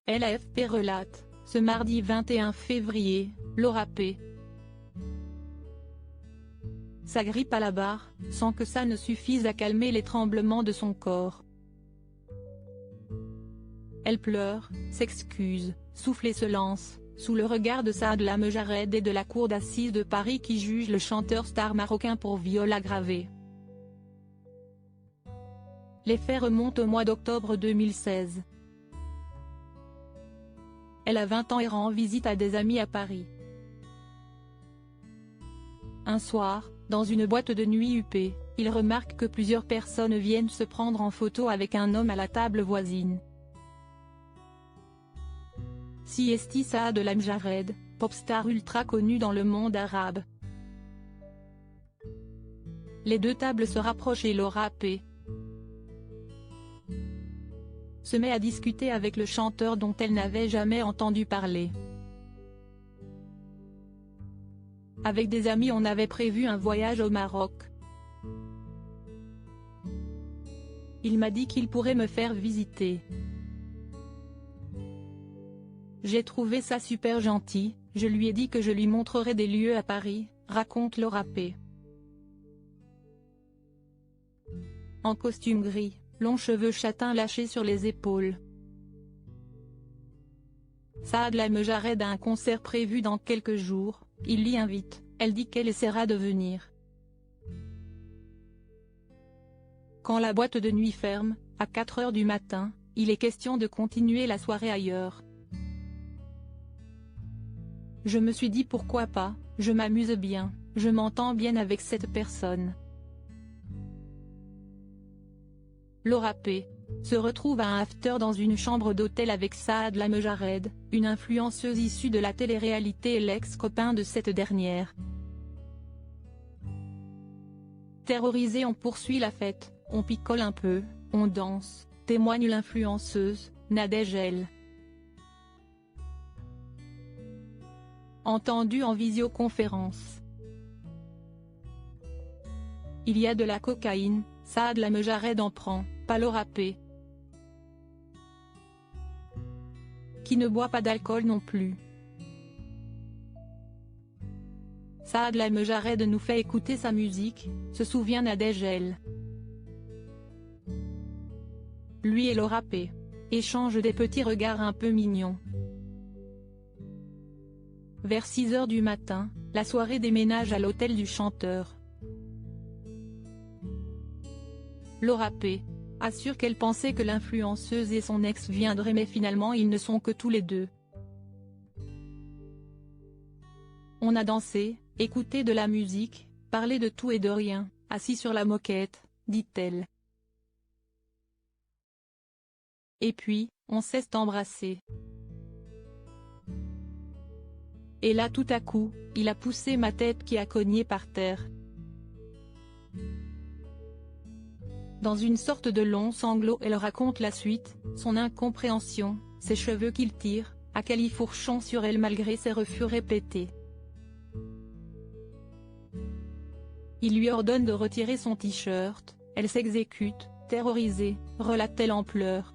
l'AFP relate, ce mardi 21 février, Laura P. s'agrippe à la barre, sans que ça ne suffise à calmer les tremblements de son corps. Elle pleure, s'excuse, souffle et se lance, sous le regard de Saad Lamejred et de la cour d'assises de Paris qui juge le chanteur star marocain pour viol aggravé. Les faits remontent au mois d'octobre 2016. Elle a 20 ans et rend visite à des amis à Paris. Un soir, dans une boîte de nuit huppée, il remarque que plusieurs personnes viennent se prendre en photo avec un homme à la table voisine. Siesti Saad Lamejred, popstar ultra connu dans le monde arabe. Les deux tables se rapprochent et Laura P. se met à discuter avec le chanteur dont elle n'avait jamais entendu parler. Avec des amis on avait prévu un voyage au Maroc. Il m'a dit qu'il pourrait me faire visiter. J'ai trouvé ça super gentil, je lui ai dit que je lui montrerais des lieux à Paris, raconte Laura P. En costume gris, longs cheveux châtains lâchés sur les épaules. Saad Lamejred a un concert prévu dans quelques jours, il l'y invite, elle dit qu'elle essaiera de venir. Quand la boîte de nuit ferme, à 4 heures du matin, il est question de continuer la soirée ailleurs. Je me suis dit pourquoi pas, je m'amuse bien, je m'entends bien avec cette personne. Laura P. se retrouve à un after dans une chambre d'hôtel avec Saad Lamejred, une influenceuse issue de la télé-réalité et l'ex-copain de cette dernière. Terrorisé, on poursuit la fête, on picole un peu, on danse, témoigne l'influenceuse, Nadège El. Entendu en visioconférence. Il y a de la cocaïne, Saad Lamejred en prend, pas Laura P. qui ne boit pas d'alcool non plus. Saad Lamejred nous fait écouter sa musique, se souvient Nadège El. Lui et Laura P. échangent des petits regards un peu mignons. Vers 6 heures du matin, la soirée déménage à l'hôtel du chanteur. Laura P. assure qu'elle pensait que l'influenceuse et son ex viendraient mais finalement ils ne sont que tous les deux. On a dansé, écouté de la musique, parlé de tout et de rien, assis sur la moquette, dit-elle. Et puis, on s'est embrassé. Et là tout à coup, il a poussé ma tête qui a cogné par terre. Dans une sorte de long sanglot elle raconte la suite, son incompréhension, ses cheveux qu'il tire, à califourchon sur elle malgré ses refus répétés. Il lui ordonne de retirer son t-shirt, elle s'exécute, terrorisée, relate-t-elle en pleurs.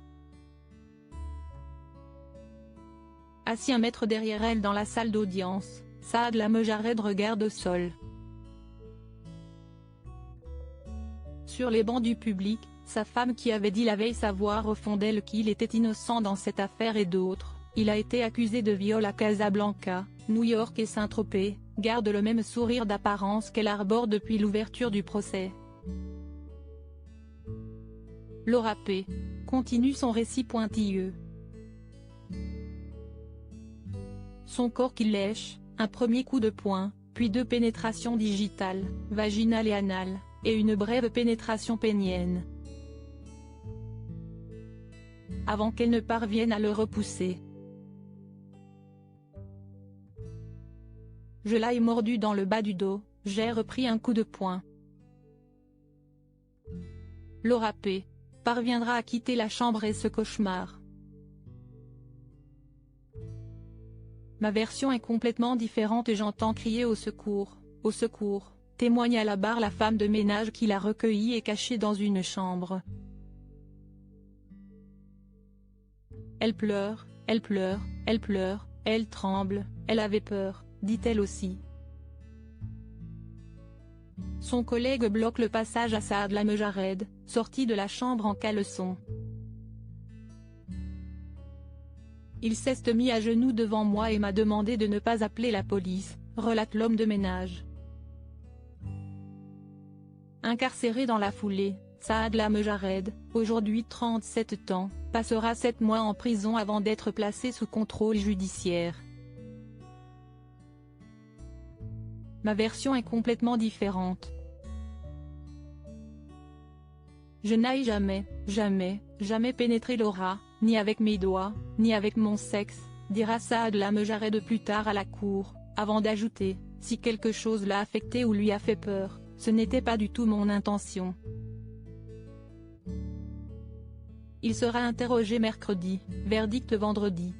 Assis 1 mètre derrière elle dans la salle d'audience, Saad Lamejred regarde au sol. Sur les bancs du public, sa femme qui avait dit la veille savoir au fond d'elle qu'il était innocent dans cette affaire et d'autres. Il a été accusé de viol à Casablanca, New York et Saint-Tropez, garde le même sourire d'apparence qu'elle arbore depuis l'ouverture du procès. Laura P. continue son récit pointilleux. Son corps qui lèche, un premier coup de poing, puis 2 pénétrations digitales, vaginale et anale, et une brève pénétration pénienne. Avant qu'elle ne parvienne à le repousser. Je l'ai mordu dans le bas du dos, j'ai repris un coup de poing. Laura P. parviendra à quitter la chambre et ce cauchemar. Ma version est complètement différente et j'entends crier au secours, témoigne à la barre la femme de ménage qui l'a recueilli et caché dans une chambre. Elle pleure, elle pleure, elle tremble, elle avait peur, dit-elle aussi. Son collègue bloque le passage à Saad Lamejred, sorti de la chambre en caleçon. Il s'est mis à genoux devant moi et m'a demandé de ne pas appeler la police, relate l'homme de ménage. Incarcéré dans la foulée, Saad Lamejred, aujourd'hui 37 ans, passera 7 mois en prison avant d'être placé sous contrôle judiciaire. Ma version est complètement différente. Je n'ai jamais pénétré Laura, ni avec mes doigts, ni avec mon sexe, dira Saad Lamejred plus tard à la cour, avant d'ajouter, si quelque chose l'a affecté ou lui a fait peur, ce n'était pas du tout mon intention. Il sera interrogé mercredi, verdict vendredi.